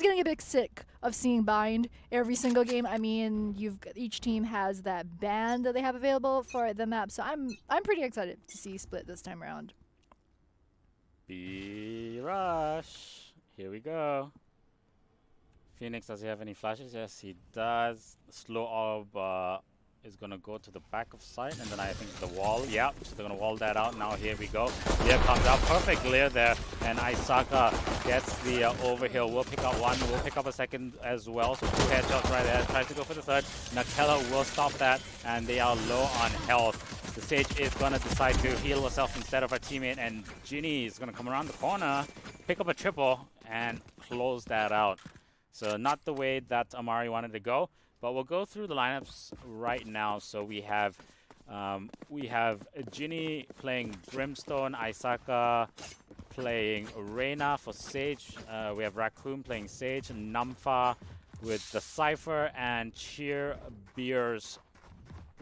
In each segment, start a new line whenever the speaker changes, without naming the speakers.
was getting a bit sick of seeing bind every single game. I mean, each team has that band that they have available for the map, so I'm pretty excited to see split this time around.
B rush. Here we go. Phoenix, does he have any flashes? Yes, he does. Slow orb is gonna go to the back of site, and then I think the wall. Yeah, so they're gonna wall that out. Now here we go. Here comes out, perfect clear there, and Isaka gets the overhill. We'll pick up one. We'll pick up a second as well. So 2 headshots right there. Tries to go for the third. Nakella will stop that, and they are low on health. The Sage is gonna decide to heal herself instead of her teammate, and Ginny is gonna come around the corner, pick up a triple, and close that out. So not the way that Amari wanted to go. But we'll go through the lineups right now. So we have Ginny playing Brimstone, Isaka playing Reina for Sage. We have Raccoon playing Sage, and Namfa with the Cypher, and Cheer Beers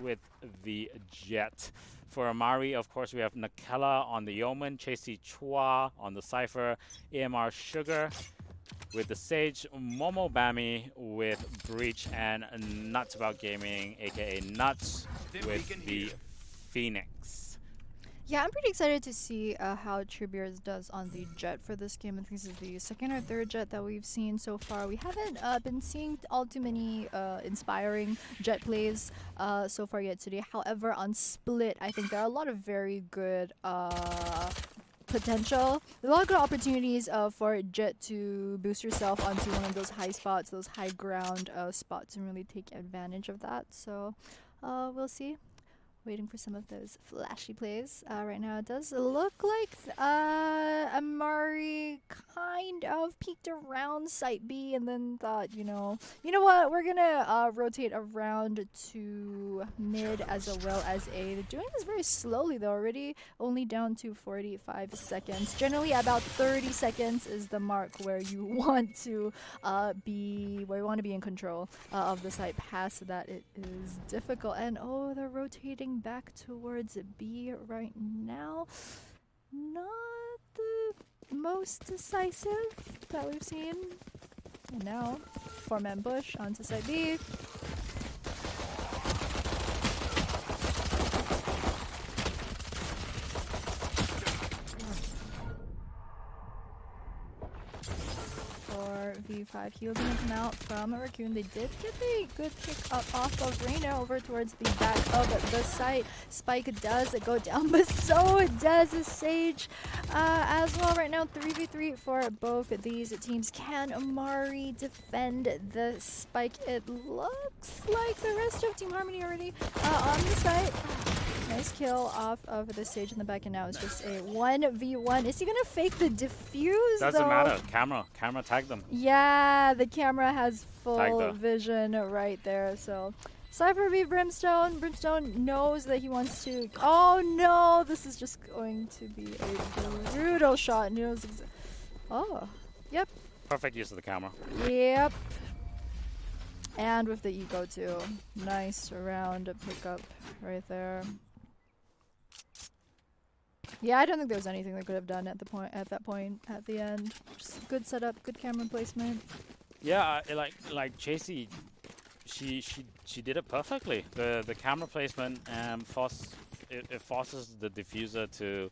with the Jet. For Amari, of course, we have Nakella on the Yeoman, Chasey Chua on the Cypher, AMR Sugar with the Sage, Momo Bami with Breach, and Nuts About Gaming, aka Nuts, with the Phoenix.
Yeah, I'm pretty excited to see how Tribeers does on the Jet for this game. I think this is the second or third Jet that we've seen so far. We haven't been seeing all too many inspiring Jet plays so far yet today. However, on Split, I think there are a lot of very good potential. There's a lot of good opportunities for Jet to boost yourself onto one of those high spots, those high ground spots, and really take advantage of that. So we'll see. Waiting for some of those flashy plays. Right now it does look like Amari kind of peeked around site B and then thought, you know what, we're gonna rotate around to mid as well as A. They're doing this very slowly though, already only down to 45 seconds. Generally about 30 seconds is the mark where you want to be in control of the site. Past that it is difficult, and oh, they're rotating back towards B right now. Not the most decisive that we've seen. And now, 4-man bush onto side B. V5 heal gonna come out from Raccoon. They did get a good pick up off of Reina over towards the back of the site. Spike does go down, but so does Sage as well. Right now, 3v3 for both of these teams. Can Amari defend the Spike? It looks like the rest of Team Harmony already on the site. Nice kill off of the Sage in the back, and now it's just a 1v1. Is he gonna fake the defuse?
Doesn't matter. Camera tagged them.
Yeah, the camera has full vision right there. So Cypher v Brimstone. Brimstone knows that he wants to. Oh no, this is just going to be a brutal shot. Oh, yep.
Perfect use of the camera.
Yep. And with the eco too. Nice round pickup right there. Yeah, I don't think there was anything they could have done at that point at the end. Just good setup, good camera placement.
Yeah, like Chasey, she did it perfectly. The camera placement it forces the diffuser to.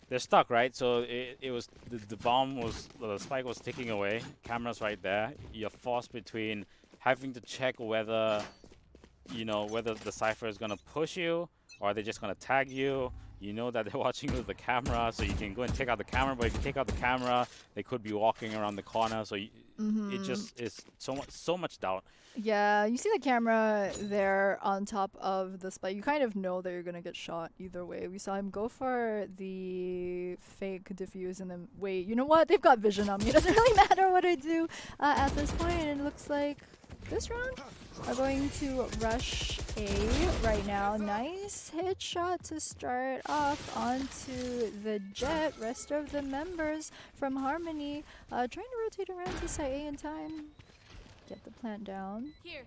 They're stuck, right? So it was the spike was ticking away. Camera's right there. You're forced between having to check whether the Cypher is gonna push you or they're just gonna tag you. You know that they're watching with the camera, so you can go and take out the camera. But if you take out the camera, they could be walking around the corner. So it just is so much doubt.
Yeah, you see the camera there on top of the spike. You kind of know that you're gonna get shot either way. We saw him go for the fake diffuse, and then wait. You know what? They've got vision on me. It doesn't really matter what I do at this point. And it looks like this round are going to rush A right now. Nice headshot to start off onto the Jet. Rest of the members from Harmony trying to rotate around to side A in time. Get the plant down.
Here.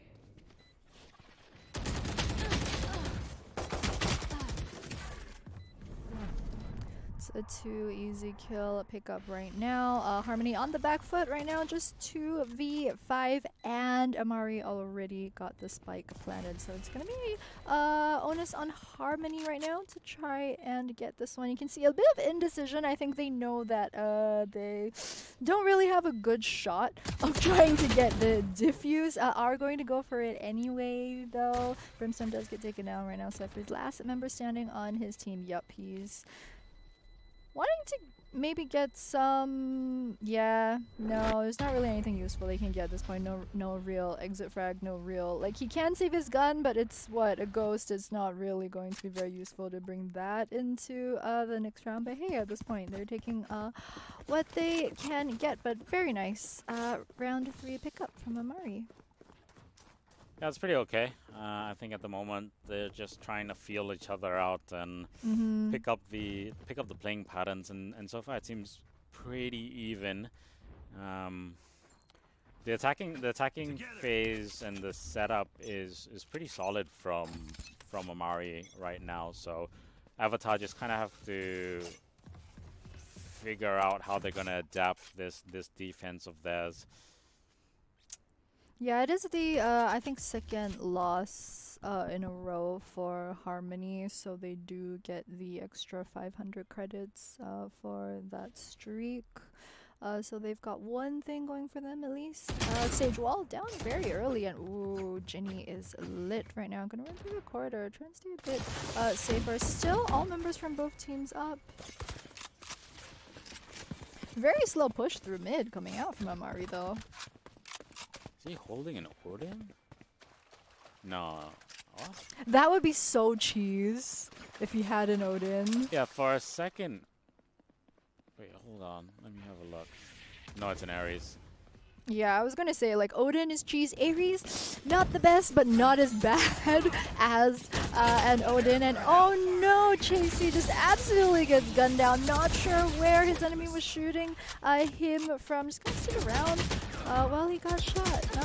a 2 easy kill pickup right now. Harmony on the back foot right now, just 2v5, and Amari already got the spike planted. So it's going to be onus on Harmony right now to try and get this one. You can see a bit of indecision. I think they know that they don't really have a good shot of trying to get the diffuse. Are going to go for it anyway, though. Brimstone does get taken down right now. Cypher's last member standing on his team. Yup, he's wanting to maybe get some. Yeah, no, there's not really anything useful they can get at this point. No real exit frag, no real. Like, he can save his gun, but it's what? A ghost. It's not really going to be very useful to bring that into the next round. But hey, at this point, they're taking what they can get, but very nice. Round 3 pickup from Amari.
Yeah, it's pretty okay. I think at the moment they're just trying to feel each other out and pick up the playing patterns, and so far it seems pretty even. The attacking phase and the setup is pretty solid from Amari right now. So Avatar just kind of have to figure out how they're gonna adapt this defense of theirs.
Yeah, it is the I think second loss in a row for Harmony, so they do get the extra 500 credits for that streak. So they've got one thing going for them at least. Sage Wall down very early, and ooh, Ginny is lit right now. Gonna run through the corridor, try and stay a bit safer. Still, all members from both teams up. Very slow push through mid coming out from Amari though.
Is he holding an Odin? No. What?
That would be so cheese if he had an Odin.
Yeah, for a second. Wait, hold on. Let me have a look. No, it's an Ares.
Yeah, I was gonna say, like, Odin is cheese. Ares, not the best, but not as bad as an Odin. And oh no, Chasey just absolutely gets gunned down. Not sure where his enemy was shooting him from. Just gonna sit around while he got shot. No,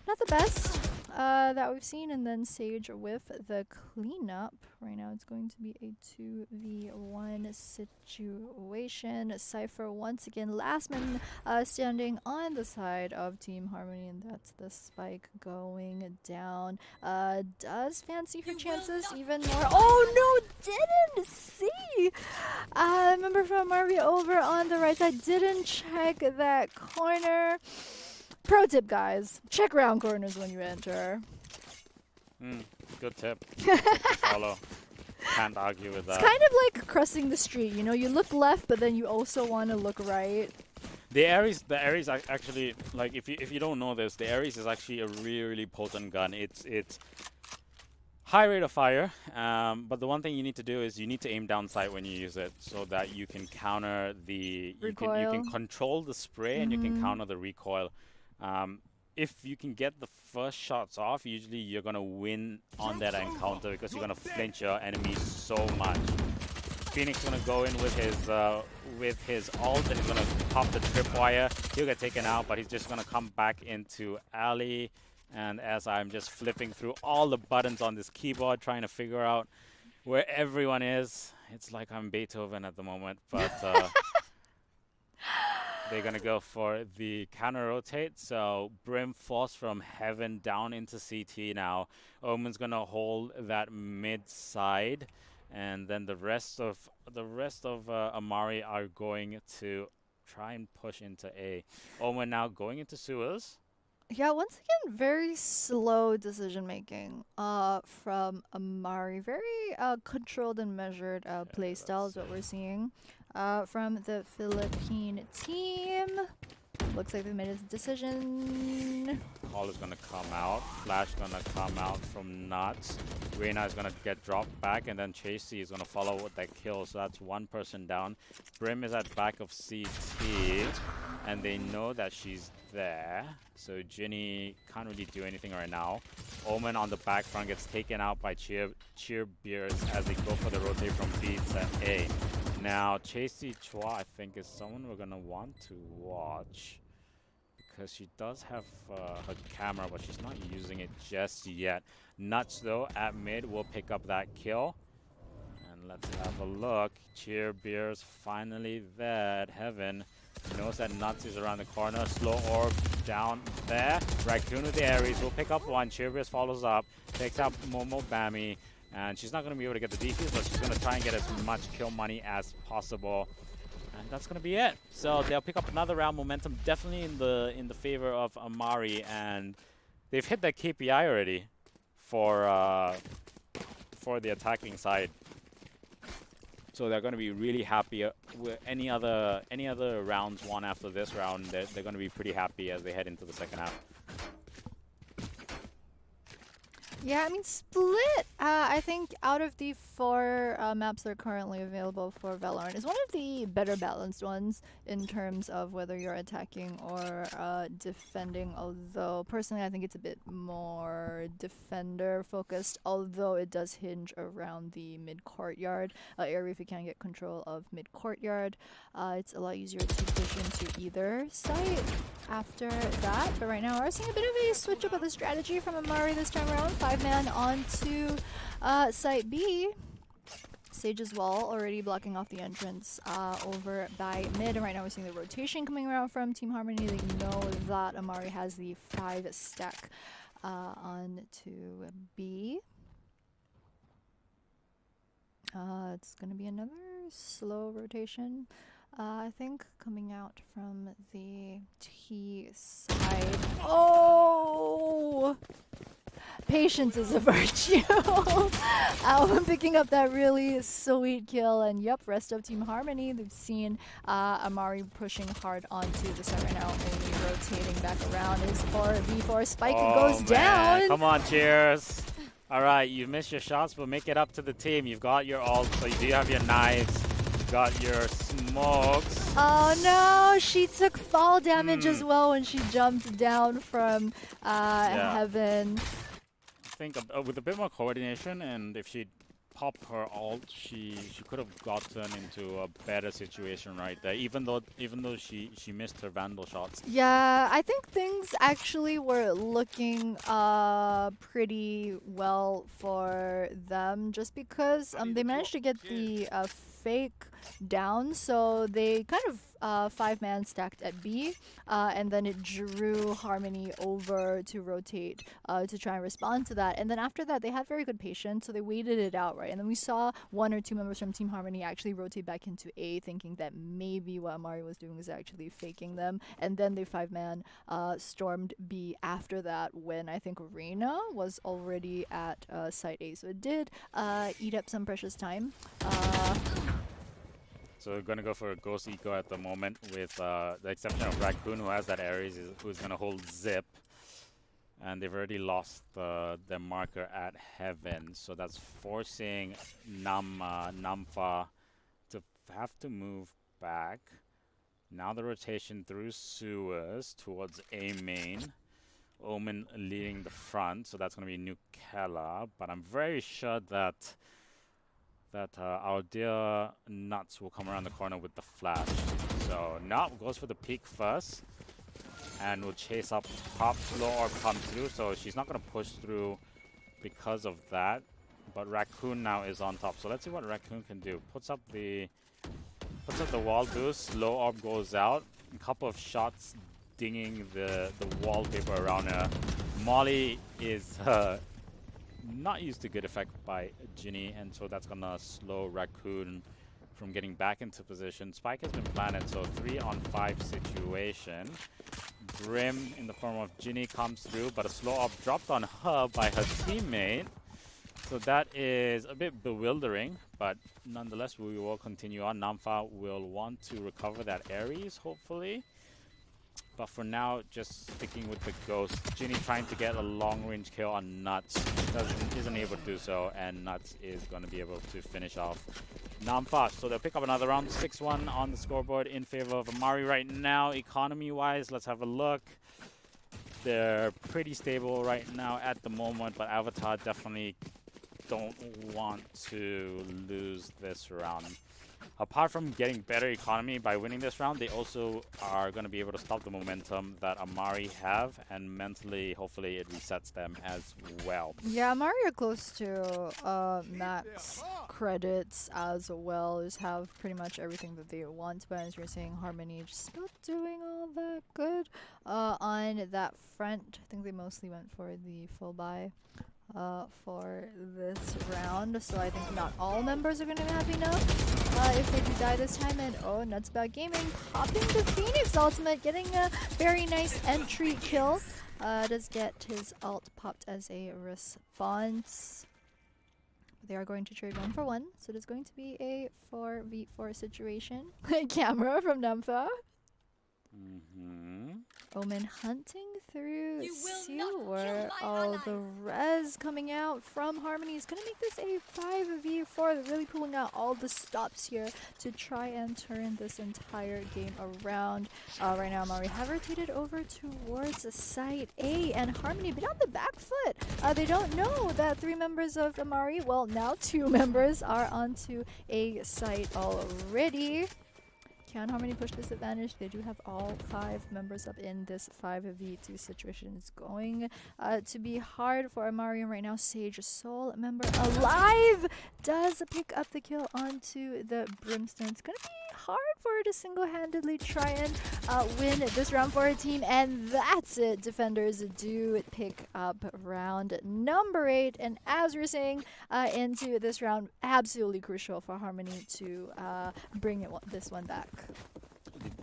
not the best that we've seen. And then Sage with the cleanup. Right now it's going to be a 2v1 situation. Cypher once again, last man standing on the side of Team Harmony, and that's the spike going down. Does fancy her chances even more? Oh no, didn't see! Remember from Amari over on the right side, didn't check that corner. Pro tip, guys, check round corners when you enter.
Good tip. Good to follow. Can't argue with that.
It's kind of like crossing the street, you know, you look left, but then you also want to look right.
The Ares actually, like, if you don't know this, the Ares is actually a really potent gun. It's high rate of fire, but the one thing you need to do is you need to aim down sight when you use it, so that you can counter the you can control the spray and you can counter the recoil. If you can get the first shots off, usually you're gonna win on that encounter because you're gonna flinch your enemy so much. Phoenix gonna go in with his ult, and he's gonna pop the tripwire. He'll get taken out, but he's just gonna come back into alley. And as I'm just flipping through all the buttons on this keyboard, trying to figure out where everyone is, it's like I'm Beethoven at the moment, but they're gonna go for the counter rotate. So Brim force from heaven down into CT now. Omen's gonna hold that mid side, and then the rest of Amari are going to try and push into A. Omen now going into sewers.
Yeah, once again, very slow decision making from Amari. Very controlled and measured play style is what we're seeing from the Philippine team. Looks like they made a decision.
Call is gonna come out. Flash gonna come out from Nuts. Reina is gonna get dropped back, and then Chasey is gonna follow with that kill. So that's one person down. Brim is at back of CT, and they know that she's there. So Ginny can't really do anything right now. Omen on the back front gets taken out by Cheerbeers as they go for the rotate from B to A. Now, Chasey Chua, I think, is someone we're going to want to watch, because she does have her camera, but she's not using it just yet. Nuts, though, at mid will pick up that kill. And Let's have a look. Cheer Beer's finally there at Heaven. Knows that Nuts is around the corner. Slow orb down there. Raccoon with the Ares will pick up one. Cheer Beer follows up. Takes out Momo Bammy. And she's not going to be able to get the defuse, but she's going to try and get as much kill money as possible. And that's going to be it. So they'll pick up another round. Momentum definitely in the favor of Amari. And they've hit that KPI already for the attacking side. So they're going to be really happy with any other rounds won after this round. They're going to be pretty happy as they head into the second half.
Yeah, I mean, Split, I think out of the 4 maps that are currently available for Valorant, is one of the better balanced ones in terms of whether you're attacking or defending, although personally I think it's a bit more defender focused, although it does hinge around the mid-courtyard area. If you can get control of mid-courtyard, it's a lot easier to push into either site after that. But right now we're seeing a bit of a switch up of the strategy from Amari this time around. 5-man onto site B. Sage's wall already blocking off the entrance over by mid, and right now we're seeing the rotation coming around from Team Harmony. They know that Amari has the 5-stack onto B. It's gonna be another slow rotation, I think, coming out from the T side. Oh! Patience is a virtue. Alvin picking up that really sweet kill, and yep, rest of Team Harmony, they've seen Amari pushing hard onto the side right now, only rotating back around is for B4. Spike goes down.
Come on, Cheers. All right, you missed your shots, but make it up to the team. You've got your ult, so you do have your knives. You've got your smokes.
Oh no, she took fall damage as well when she jumped down from Heaven.
I think with a bit more coordination, and if she'd popped her ult, she could have gotten into a better situation right there. Even though she missed her Vandal shots.
Yeah, I think things actually were looking pretty well for them, just because they managed to get the fake down, so they kind of 5-man stacked at B, and then it drew Harmony over to rotate to try and respond to that. And then after that, they had very good patience, so they waited it out, right? And then we saw 1 or 2 members from Team Harmony actually rotate back into A, thinking that maybe what Amari was doing was actually faking them. And then they 5-man stormed B after that, when I think Reina was already at site A. So it did eat up some precious time.
So we're going to go for a Ghost Eco at the moment, with the exception of Raccoon, who has that Ares, who's going to hold Zip. And they've already lost their marker at Heaven. So that's forcing Namfa to have to move back. Now the rotation through sewers towards A main. Omen leading the front, so that's going to be Nukella. But I'm very sure that our dear Nuts will come around the corner with the flash. So Nut goes for the peek first, and will chase up top. Slow orb comes through, so she's not going to push through because of that. But Raccoon now is on top, so let's see what Raccoon can do. Puts up the wall boost. Slow orb goes out. A couple of shots dinging the wallpaper around her. Molly is not used to good effect by Ginny, and so that's gonna slow Raccoon from getting back into position. Spike has been planted, so 3-on-5 situation. Grim in the form of Ginny comes through, but a slow up dropped on her by her teammate. So that is a bit bewildering, but nonetheless we will continue on. Namfa will want to recover that Ares, hopefully. But for now, just sticking with the Ghost. Ginny trying to get a long-range kill on Nuts. Isn't able to do so, and Nuts is going to be able to finish off Namfa. So they'll pick up another round. 6-1 on the scoreboard in favor of Amari right now. Economy-wise, let's have a look. They're pretty stable right now at the moment, but Avatar definitely don't want to lose this round. apart from getting better economy by winning this round, they also are going to be able to stop the momentum that Amari have, and mentally, hopefully, it resets them as well.
Yeah, Amari are close to max credits as well. Just have pretty much everything that they want, but as you're saying, Harmony just not doing all that good on that front. I think they mostly went for the full buy for this round, so I think not all members are going to have enough if they do die this time. And oh, Nuts About Gaming popping the Phoenix ultimate, getting a very nice entry kill. Does get his ult popped as a response. They are going to trade 1 for 1, so it is going to be a 4v4 situation. Camera from Nampha. Omen hunting through Sewer. Oh, the res coming out from Harmony is going to make this a 5v4. They're really pulling out all the stops here to try and turn this entire game around. Right now, Amari have rotated over towards site A, and Harmony been on the back foot. They don't know that 3 members of Amari, well, now 2 members are onto a site already. Can Harmony push this advantage? They do have all 5 members up in this 5v2 situation. It's going to be hard for Amari right now. Sage Soul member alive does pick up the kill onto the Brimstone. It's going to be hard for her to single-handedly try and win this round for her team, and that's it. Defenders do pick up round number 8, and as we're saying, into this round, absolutely crucial for Harmony to bring this one back.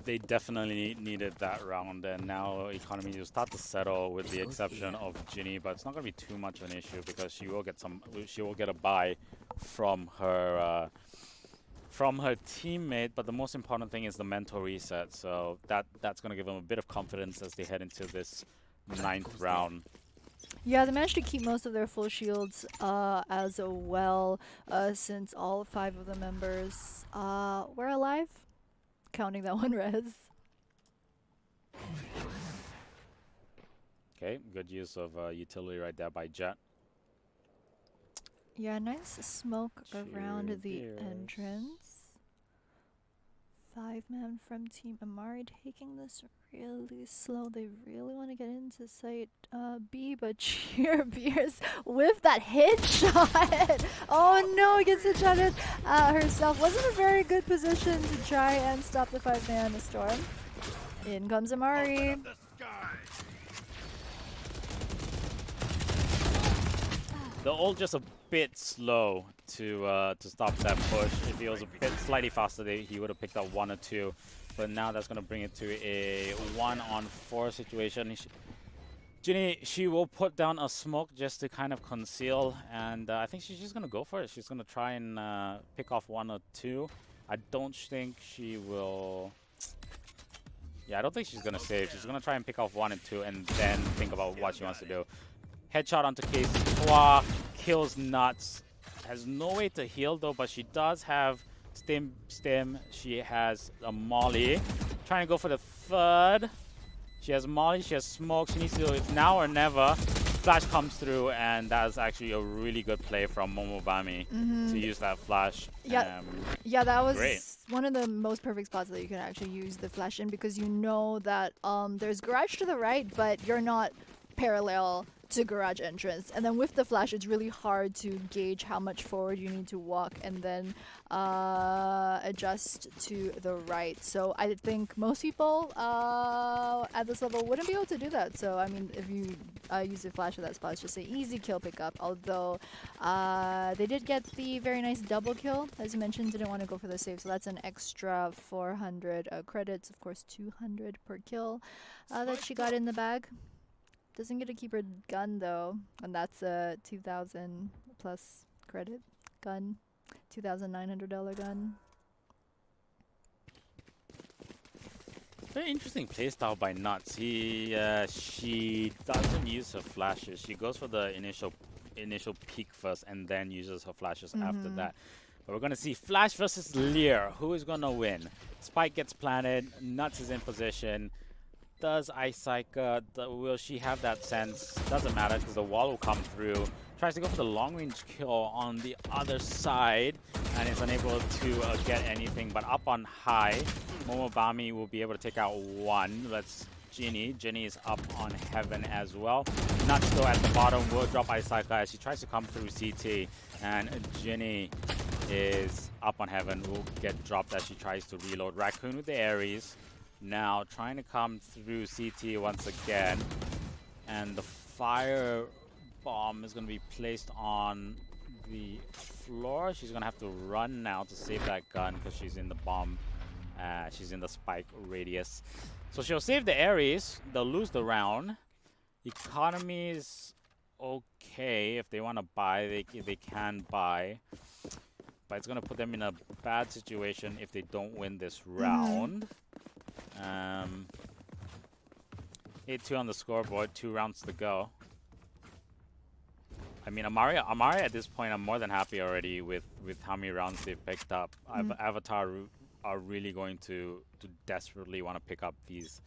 They definitely needed that round, and now economy will start to settle with the exception of Ginny, but it's not going to be too much of an issue because she will get a buy from her teammate. But the most important thing is the mental reset, so that's going to give them a bit of confidence as they head into this 9th round.
Yeah, they managed to keep most of their full shields as well, since all 5 of the members were alive. Counting that one res.
Okay, good use of utility right there by Jet.
Yeah, nice smoke around the entrance. 5-man from Team Amari taking this really slow. They really want to get into site B, but Cheer Beers with that headshot. Oh no, gets headshotted herself. Wasn't a very good position to try and stop the 5-man storm. In comes Amari.
The ult just a bit slow to stop that push. If he was a bit slightly faster, he would have picked up 1 or 2. But now that's going to bring it to a 1-on-4 situation. Ginny, she will put down a smoke just to kind of conceal, and I think she's just going to go for it. She's going to try and pick off 1 or 2. I don't think she will... Yeah, I don't think she's going to save. She's going to try and pick off 1 and 2 and then think about what she wants to do. Headshot onto Casey. Wow, kills Nuts. Has no way to heal though, but she does have stim. She has a molly. Trying to go for the 3rd. She has molly, she has smoke. She needs to do it now or never. Flash comes through, and that's actually a really good play from Momobami to use that flash.
Yeah, yeah, that was
great.
One of the most perfect spots that you can actually use the flash in, because you know that there's garage to the right, but you're not parallel to garage entrance, and then with the flash it's really hard to gauge how much forward you need to walk and then adjust to the right. So I think most people at this level wouldn't be able to do that. So I mean, if you use the flash at that spot, it's just an easy kill pickup, although they did get the very nice double kill. As you mentioned, didn't want to go for the save, so that's an extra 400 credits, of course 200 per kill that she got in the bag. Doesn't get to keep her gun though, and that's a 2,000 plus credit gun, $2,900 gun.
Very interesting playstyle by Nuts. She doesn't use her flashes. She goes for the initial peek first, and then uses her flashes after that. But we're gonna see Flash versus Lear. Who is gonna win? Spike gets planted. Nuts is in position. does Isaika, will she have that sense? Doesn't matter because the wall will come through. Tries to go for the long range kill on the other side and is unable to get anything, but up on high. Momobami will be able to take out one. That's Ginny. Ginny is up on heaven as well. Nuts though at the bottom will drop Isaika as she tries to come through CT, and Ginny is up on heaven, will get dropped as she tries to reload. Raccoon with the Ares. Now trying to come through CT once again, and the fire bomb is going to be placed on the floor. She's going to have to run now to save that gun because she's in the bomb. She's in the spike radius. So she'll save the Ares. They'll lose the round. Economy is okay. If they want to buy, they can buy. But it's going to put them in a bad situation if they don't win this round. 8-2 on the scoreboard, 2 rounds to go. I mean, Amari at this point, I'm more than happy already with how many rounds they've picked up. Avatar are really going to desperately want to pick up these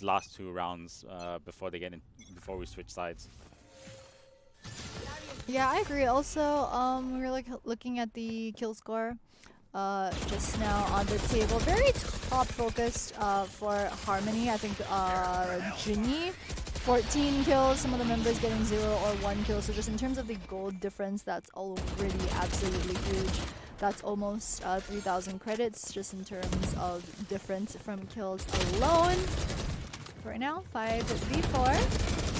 last 2 rounds before we switch sides.
Yeah, I agree. Also, we were looking at the kill score just now on the table. Very top focused for Harmony. I think Ginny, 14 kills, some of the members getting 0 or 1 kill. So just in terms of the gold difference, that's already absolutely huge. That's almost 3,000 credits just in terms of difference from kills alone. Right now, 5v4.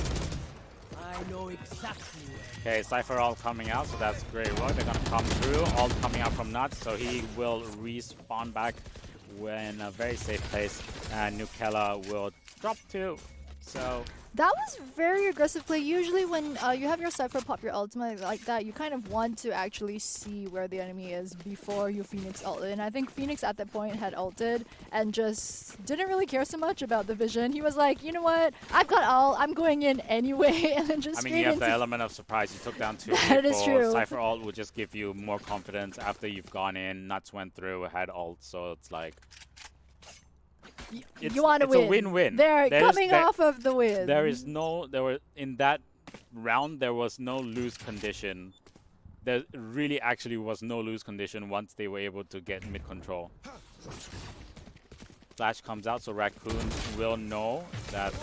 I know exactly.
Okay, Cypher all coming out, so that's great work. They're gonna come through, all coming out from Nuts, so he will respawn back in a very safe place, and Nukella will drop 2. So
that was very aggressive play. Usually when you have your Cypher pop your ultimate like that, you kind of want to actually see where the enemy is before you Phoenix ulted. And I think Phoenix at that point had ulted and just didn't really care so much about the vision. He was like, you know what, I've got ult, I'm going in anyway. And then just
I mean, you have the element of surprise. You took down 2 people.
That is true.
Cypher ult will just give you more confidence after you've gone in. Nuts went through, had ult, so it's like...
You want to win.
It's a win-win.
They're coming off of the win.
In that round, there was no lose condition. There really actually was no lose condition once they were able to get mid control. Flash comes out, so Raccoon will know that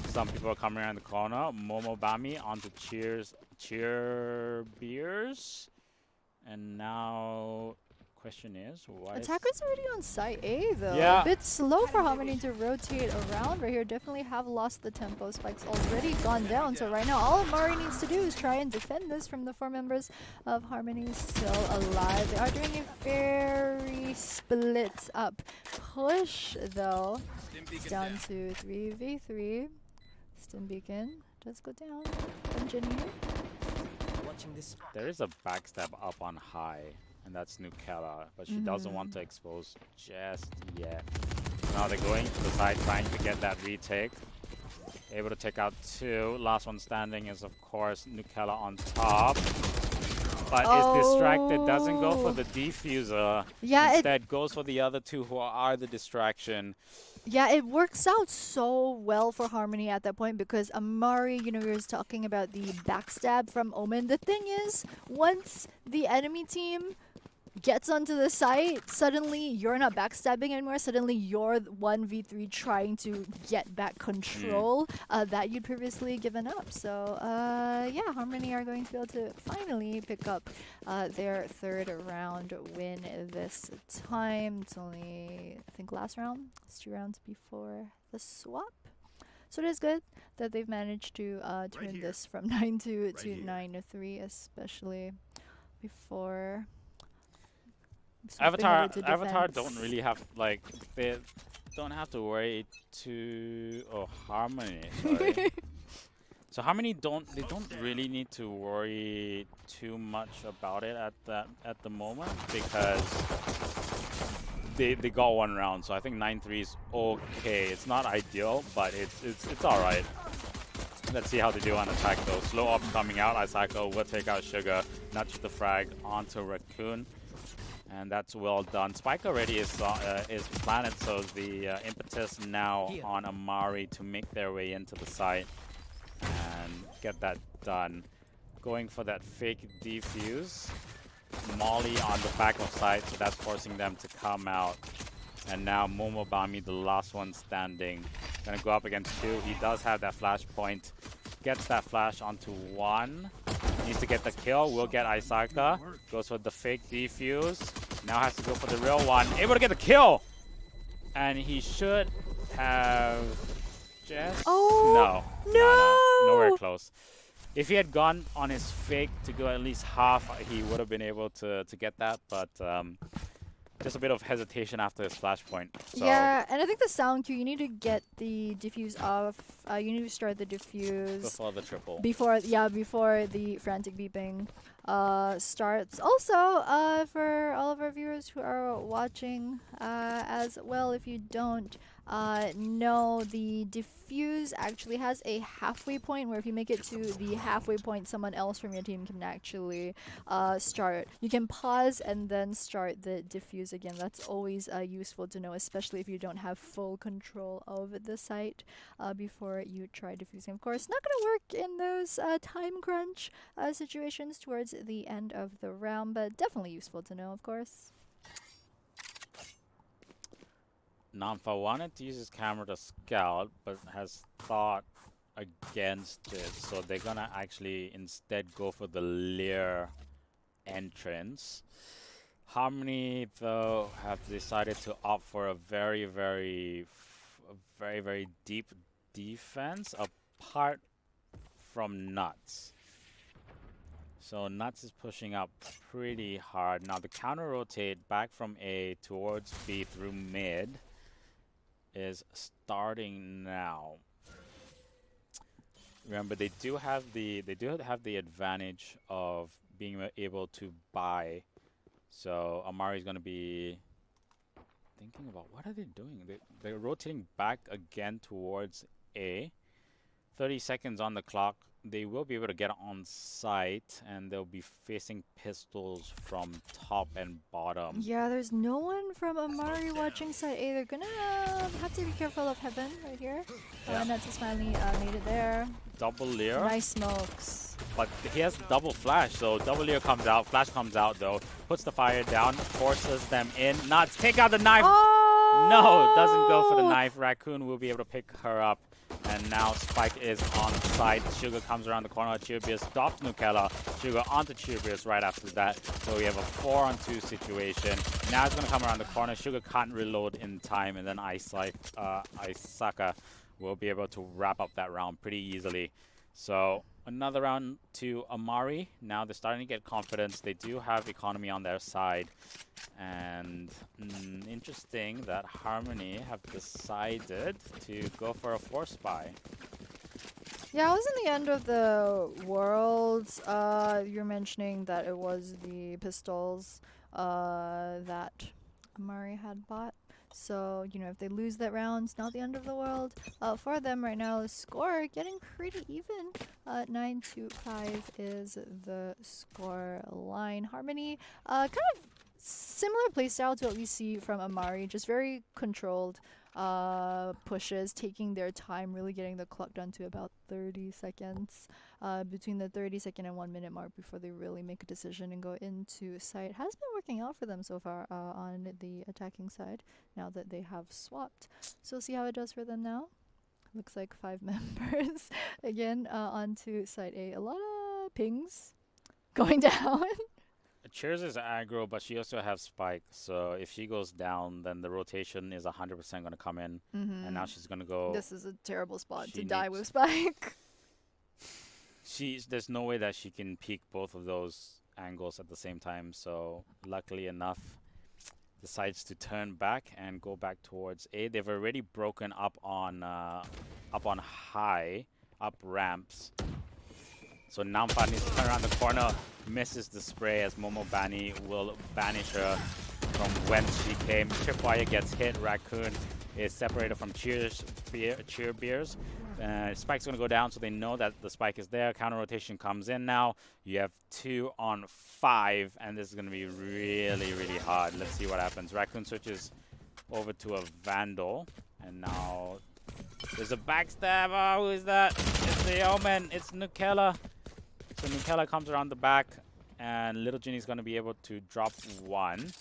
some people are coming around the corner. Momobami onto Cheer Beers. And now... question is, why
Attacker's already on site A though.
Yeah.
A bit slow for Harmony to rotate around right here. Definitely have lost the tempo. Spike's already gone down. So right now all Amari needs to do is try and defend this from the 4 members of Harmony still alive. They are doing a very split up push though. It's down to 3v3. Stim Beacon does go down. Engineer.
there is a backstab up on high. And that's Nukella, but she doesn't want to expose just yet. Now they're going to the side, trying to get that retake. Able to take out 2. Last one standing is, of course, Nukella on top. But is distracted, doesn't go for the defuser.
Yeah,
instead goes for the other 2 who are the distraction.
Yeah, it works out so well for Harmony at that point because Amari, you know, we were talking about the backstab from Omen. The thing is, once the enemy team gets onto the site, suddenly you're not backstabbing anymore. Suddenly you're 1v3 trying to get back control that you'd previously given up. So yeah, Harmony are going to be able to finally pick up their 3rd round win this time. It's only, I think, last round. It's 2 rounds before the swap. So it is good that they've managed to turn this from 9-2 to 9-3, especially before...
Avatar don't really have, like, they don't have to worry too... Oh, Harmony, sorry. So Harmony don't really need to worry too much about it at the moment because they got 1 round. So I think 9-3 is okay. It's not ideal, but it's all right. Let's see how they do on attack though. Slow ops coming out. Isaiko will take out Sugar. Nuts with the frag onto Raccoon. And that's well done. Spike already is planted, so the impetus now on Amari to make their way into the site and get that done. Going for that fake defuse. Molly on the back of site, so that's forcing them to come out. And now Momobami, the last one standing, gonna go up against 2. He does have that flash point. Gets that flash onto 1. Needs to get the kill. Will get Isaka. Goes for the fake defuse. Now has to go for the real one. Able to get the kill! And he should have just...
Oh,
no. Nowhere close. If he had gone on his fake to go at least half, he would have been able to get that, but just a bit of hesitation after his flashpoint. So
yeah, and I think the sound cue, you need to get the diffuse off. You need to start the diffuse
before the triple.
Before the frantic beeping starts. Also, for all of our viewers who are watching as well, if you don't know, the diffuse actually has a halfway point where if you make it to the halfway point, someone else from your team can actually start. You can pause and then start the diffuse again. That's always useful to know, especially if you don't have full control of the site before you try diffusing. Of course, not going to work in those time crunch situations towards the end of the round, but definitely useful to know, of course.
Namfa wanted to use his camera to scout, but has thought against it. So they're gonna actually instead go for the Lear entrance. Harmony, though, have decided to opt for a very, very deep defense apart from Nuts. So Nuts is pushing up pretty hard. Now the counter rotate back from A towards B through mid is starting now. Remember, they do have the advantage of being able to buy. So Amari is going to be thinking about what are they doing. They're rotating back again towards A. 30 seconds on the clock. They will be able to get on site, and they'll be facing pistols from top and bottom.
Yeah, there's no one from Amari watching side A. They're gonna have to be careful of Heaven right here. Nuts has finally made it there.
Double Lear.
Nice smokes.
But he has double flash, so double Lear comes out. Flash comes out though. Puts the fire down, forces them in. Nuts, take out the knife.
Oh!
No, doesn't go for the knife. Raccoon will be able to pick her up. And now Spike is on site. Sugar comes around the corner. Cheerbeer stops Nukella. Sugar onto Cheerbeer right after that. So we have a 4-on-2 situation. Now it's going to come around the corner. Sugar can't reload in time. And then Isaka will be able to wrap up that round pretty easily. So another round to Amari. Now they're starting to get confidence. They do have economy on their side. And interesting that Harmony have decided to go for a force buy.
Yeah, it was in the end of the world. You're mentioning that it was the pistols that Amari had bought. So, you know, if they lose that round, it's not the end of the world. For them right now, the score getting pretty even. 9-5 is the score line. Harmony, kind of similar playstyle to what we see from Amari, just very controlled pushes, taking their time, really getting the clock down to about 30 seconds. Between the 30-second and 1-minute mark before they really make a decision and go into site. Has been working out for them so far on the attacking side, now that they have swapped. So we'll see how it does for them now. Looks like 5 members again onto site A. A lot of pings going down.
Cheers is aggro, but she also has Spike. So if she goes down, then the rotation is 100% going to come in. And now she's going to go...
This is a terrible spot to die with Spike.
There's no way that she can peek both of those angles at the same time. So luckily enough, decides to turn back and go back towards A. They've already broken up on high, up ramps. So Namfa needs to turn around the corner, misses the spray as Momobani will banish her from whence she came. Tripwire gets hit. Raccoon is separated from Cheerbeers. Spike's going to go down, so they know that the spike is there. Counter rotation comes in now. You have 2 on 5, and this is going to be really, really hard. Let's see what happens. Raccoon switches over to a Vandal, and now there's a backstab. Oh, who is that? It's the Omen. It's Nukella. So Nukella comes around the back, and Little Ginny's going to be able to drop 1.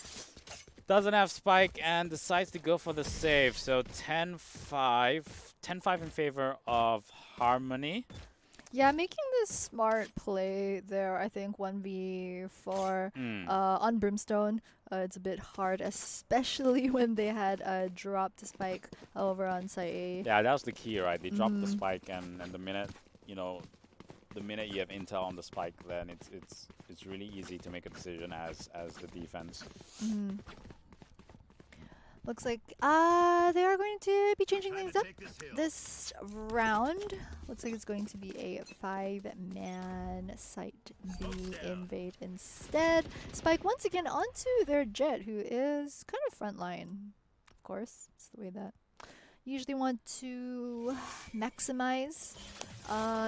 Doesn't have spike and decides to go for the save. So 10-5. 10-5 in favor of Harmony.
Yeah, making this smart play there, I think 1v4 on Brimstone. It's a bit hard, especially when they had dropped the spike over on site A.
Yeah, that was the key, right? They dropped the spike, and the minute, you know, the minute you have intel on the spike, then it's really easy to make a decision as the defense.
Looks like they are going to be changing things up this round. Looks like it's going to be a 5-man site B invade instead. Spike once again onto their Jet, who is kind of frontline. Of course, it's the way that you usually want to maximize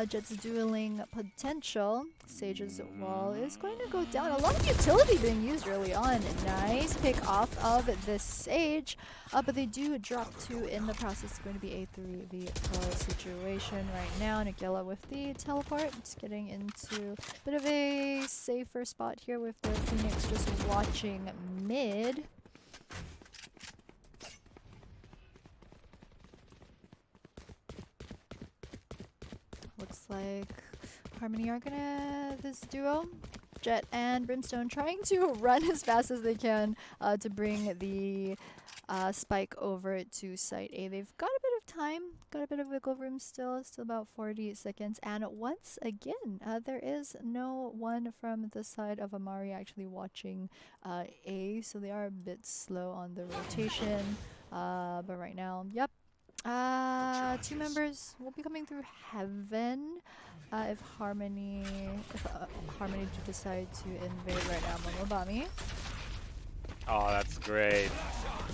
Jet's dueling potential. Sage's wall is going to go down. A lot of utility being used early on. Nice pick off of the Sage. But they do drop 2 in the process. It's going to be a 3v4 situation right now. Nagella with the teleport. It's getting into a bit of a safer spot here with the Phoenix just watching mid. Looks like Harmony are gonna, this duo, Jet and Brimstone, trying to run as fast as they can to bring the spike over to site A. They've got a bit of time, got a bit of wiggle room still about 40 seconds. And once again, there is no one from the side of Amari actually watching A, so they are a bit slow on the rotation. But right now, yep. 2 members will be coming through Heaven if Harmony do decide to invade right now. Momobami.
Oh, that's great.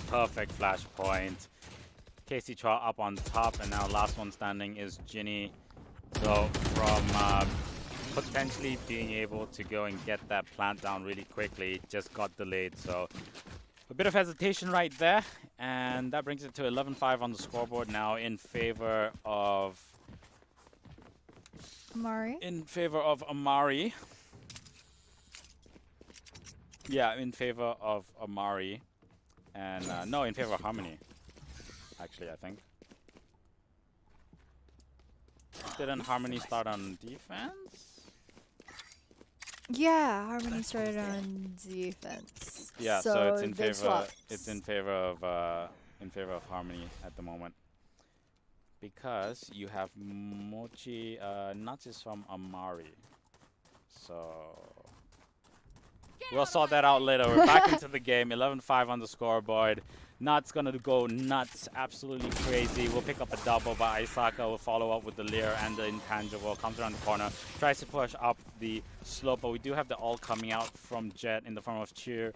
Perfect flash point. Casey Chua up on top, and now last one standing is Ginny. So from potentially being able to go and get that plant down really quickly, just got delayed. So a bit of hesitation right there, and that brings it to 11-5 on the scoreboard now in favor of
Amari.
In favor of Amari. Yeah, in favor of Amari. And no, in favor of Harmony. Actually, I think. Didn't Harmony start on defense?
Yeah, Harmony started on defense.
Yeah, so it's in
they
favor.
swapped.
It's in favor of Harmony at the moment, because you have Mochi Nuts is from Amari, so we'll sort that out later. We're back into the game. 11-5 on the scoreboard. Nuts gonna go nuts, absolutely crazy. We'll pick up a double, but Isaka will follow up with the Leer and the intangible. Comes around the corner, tries to push up the slope, but we do have the ult coming out from Jet in the form of Cheer.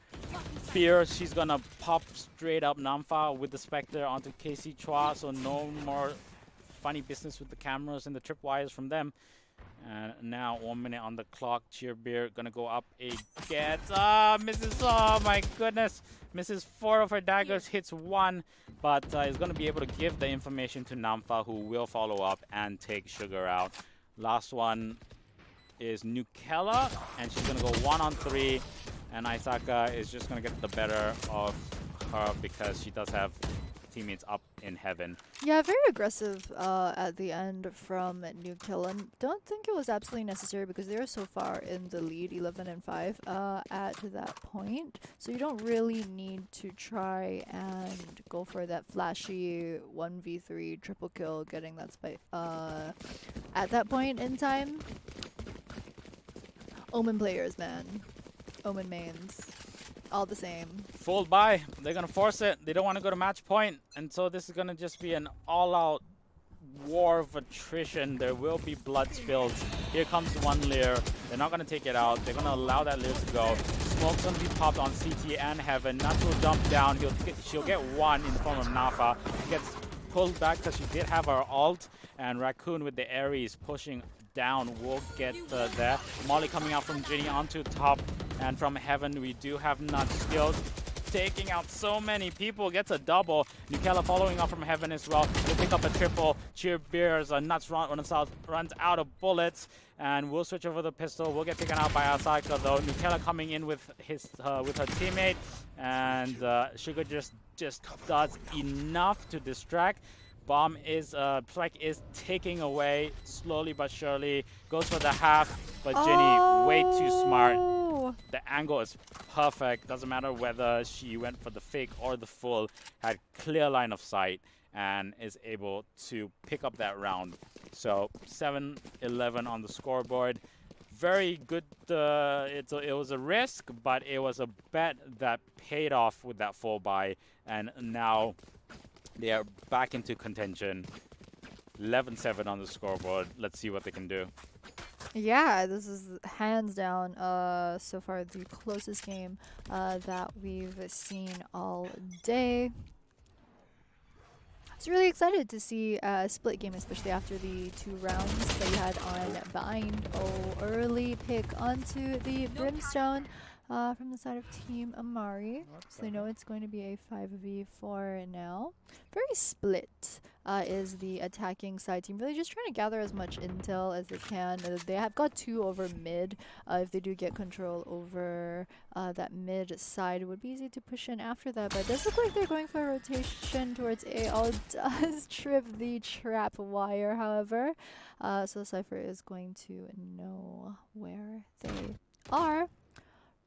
Fear, she's gonna pop straight up Namfa with the Spectre onto KC Chua, so no more funny business with the cameras and the tripwires from them. And now 1 minute on the clock. Cheer Beer gonna go up again. Misses. Oh my goodness. Misses 4 of her daggers, hits 1, but is gonna be able to give the information to Namfa, who will follow up and take Sugar out. Last one is Nukella, and she's gonna go 1-on-3, and Isaka is just gonna get the better of her because she does have teammates up in Heaven.
Yeah, very aggressive at the end from Nukella. Don't think it was absolutely necessary because they were so far in the lead, 11-5 at that point. So you don't really need to try and go for that flashy 1v3 triple kill, getting that spike at that point in time. Omen players, man. Omen mains. All the same.
Fooled by. They're going to force it. They don't want to go to match point. And so this is going to just be an all-out war of attrition. There will be blood spills. Here comes one Leer. They're not going to take it out. They're going to allow that Leer to go. Smoke's going to be popped on CT and Heaven. Nuts will jump down. She'll get 1 in the form of Nafa. Gets pulled back because she did have her ult, and Raccoon with the Ares pushing down will get there. Molly coming out from Ginny onto top, and from Heaven we do have Nuts skills. Taking out so many people, gets a double. Nukella following up from Heaven as well. Will pick up a triple. Cheer Beers, Nuts runs out of bullets, and we'll switch over the pistol. We'll get taken out by Asaka though. Nukella coming in with with her teammate, and Sugar just does enough to distract. Bomb is Spike is taking away slowly but surely. Goes for the half, but Ginny way too smart. The angle is perfect. Doesn't matter whether she went for the fake or the full. Had clear line of sight and is able to pick up that round. So 7-11 on the scoreboard. Very good. It was a risk, but it was a bet that paid off with that full buy, and now they are back into contention. 11-7 on the scoreboard. Let's see what they can do.
Yeah, this is hands down so far the closest game that we've seen all day. I was really excited to see a split game, especially after the 2 rounds that we had on Bind. Oh, early pick onto the Brimstone from the side of Team Amari. So they know it's going to be a 5v4 now. Very split is the attacking side team. Really just trying to gather as much intel as they can. They have got 2 over mid. If they do get control over that mid side, it would be easy to push in after that. But it does look like they're going for a rotation towards A. All does trip the trap wire, however. So Cypher is going to know where they are.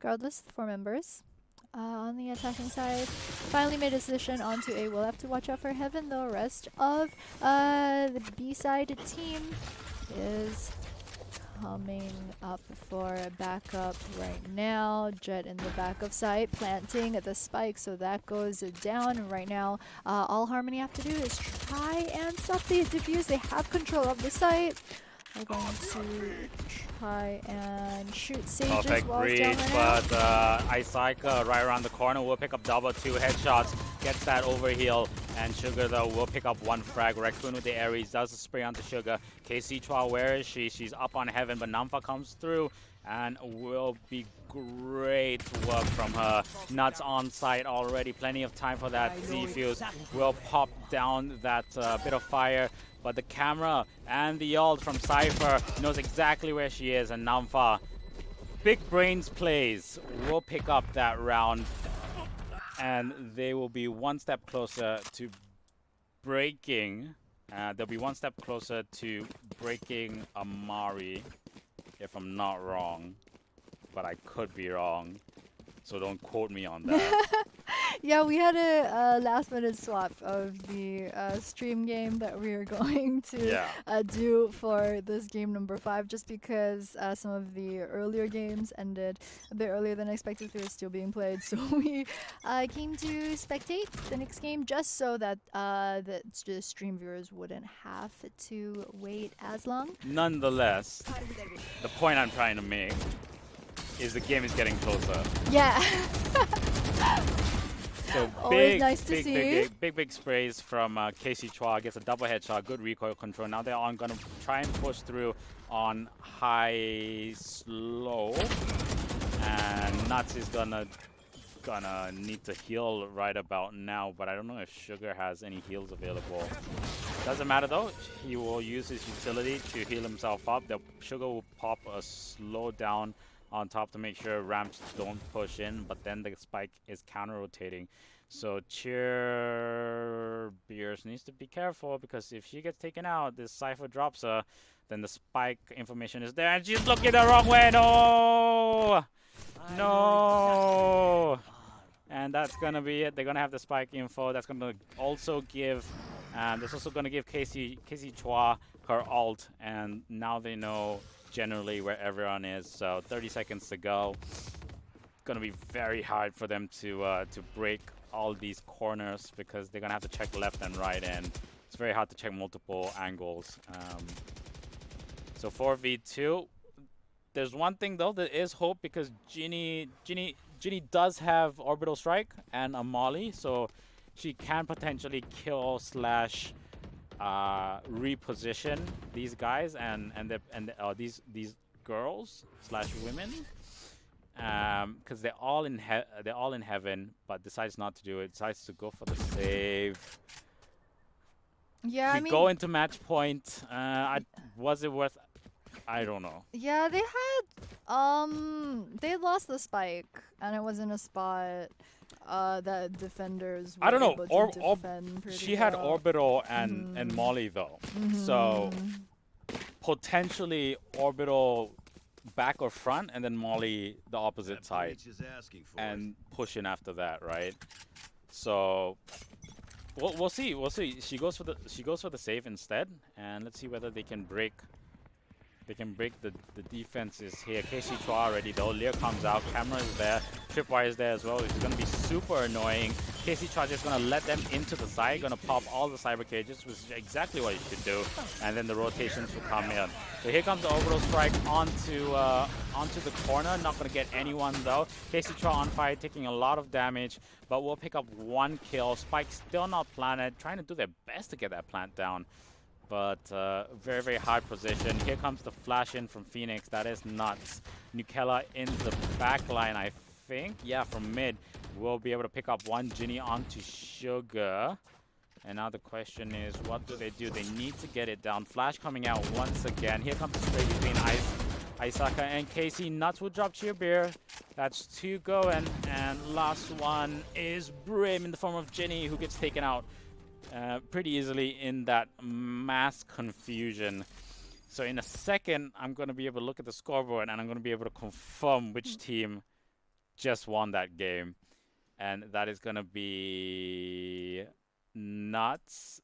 Regardless, 4 members on the attacking side finally made a decision onto A. We'll have to watch out for Heaven though. Rest of the B side team is coming up for backup right now. Jet in the back of site, planting the spike, so that goes down. And right now, all Harmony have to do is try and stop the defuse. They have control of the site. We're going to try and shoot Sage's
Perfect
walls
read,
down right now.
but Isaac right around the corner will pick up double 2 headshots, gets that overheal, and Sugar though will pick up 1 frag. Raccoon with the Ares does a spray onto Sugar. KC Chua, where is she? She's up on Heaven, but Namfa comes through and will be great work from her. Nuts on site already, plenty of time for that Z-Fuse. Will pop down that bit of fire. But the camera and the ult from Cypher knows exactly where she is, and Namfa, big brains plays, will pick up that round, and they will be 1 step closer to breaking. They'll be 1 step closer to breaking Amari, if I'm not wrong, but I could be wrong, so don't quote me on that.
Yeah, we had a last-minute swap of the stream game that we were going to do for this game number 5, just because some of the earlier games ended a bit earlier than expected. They were still being played, so we came to spectate the next game just so that the stream viewers wouldn't have to wait as long.
Nonetheless, the point I'm trying to make is the game is getting closer.
Yeah.
So
always nice to see.
Big sprays from KC Chua. Gets a double headshot, good recoil control. Now they're on gonna try and push through on high slow, and Nuts is gonna need to heal right about now. But I don't know if Sugar has any heals available. Doesn't matter though. He will use his utility to heal himself up. The Sugar will pop a slow down on top to make sure ramps don't push in, but then the spike is counter-rotating. So Cheer Beers needs to be careful, because if she gets taken out, this Cypher drops her, then the spike information is there, and she's looking the wrong way. No! No! And that's gonna be it. They're gonna have the spike info. That's gonna also give, that's also gonna give KC Chua her ult, and now they know generally where everyone is. So 30 seconds to go. Gonna be very hard for them to break all these corners, because they're gonna have to check left and right, and it's very hard to check multiple angles. So 4v2. There's one thing though, there is hope, because Ginny does have orbital strike and a molly, so she can potentially kill slash reposition these guys and these girls slash women, because they're all in heaven, but decides not to do it. Decides to go for the save.
Yeah,
We
I mean,
go into match point. Was it worth? I don't know.
yeah, they lost the spike, and it was in a spot that defenders were
I don't know.
able to defend pretty
She had
well.
Orbital and Molly though, so potentially Orbital back or front, and then Molly the opposite side, and push in after that, right? So we'll see. We'll see. She goes for the save instead, and let's see whether they can break. They can break the defenses here. Casey Chua already though. Lear comes out. Camera is there. Tripwire is there as well. It's going to be super annoying. Casey Chua just going to let them into the side. Going to pop all the cyber cages, which is exactly what he should do. And then the rotations will come in. So here comes the orbital strike onto the corner. Not going to get anyone though. Casey Chua on fire, taking a lot of damage. But we'll pick up 1 kill. Spike still not planted. Trying to do their best to get that plant down. But very, very hard position. Here comes the flash in from Phoenix. That is nuts. Nukella in the back line, I think. Yeah, from mid. We'll be able to pick up 1 Ginny onto Sugar. And now the question is, what do? They need to get it down. Flash coming out once again. Here comes the spray between Isaka and Casey. Nuts will drop Cheer Beer. That's 2 going. And last one is Brim in the form of Ginny, who gets taken out pretty easily in that mass confusion. So in a second, I'm going to be able to look at the scoreboard and I'm going to be able to confirm which team just won that game. And that is going to be Nuts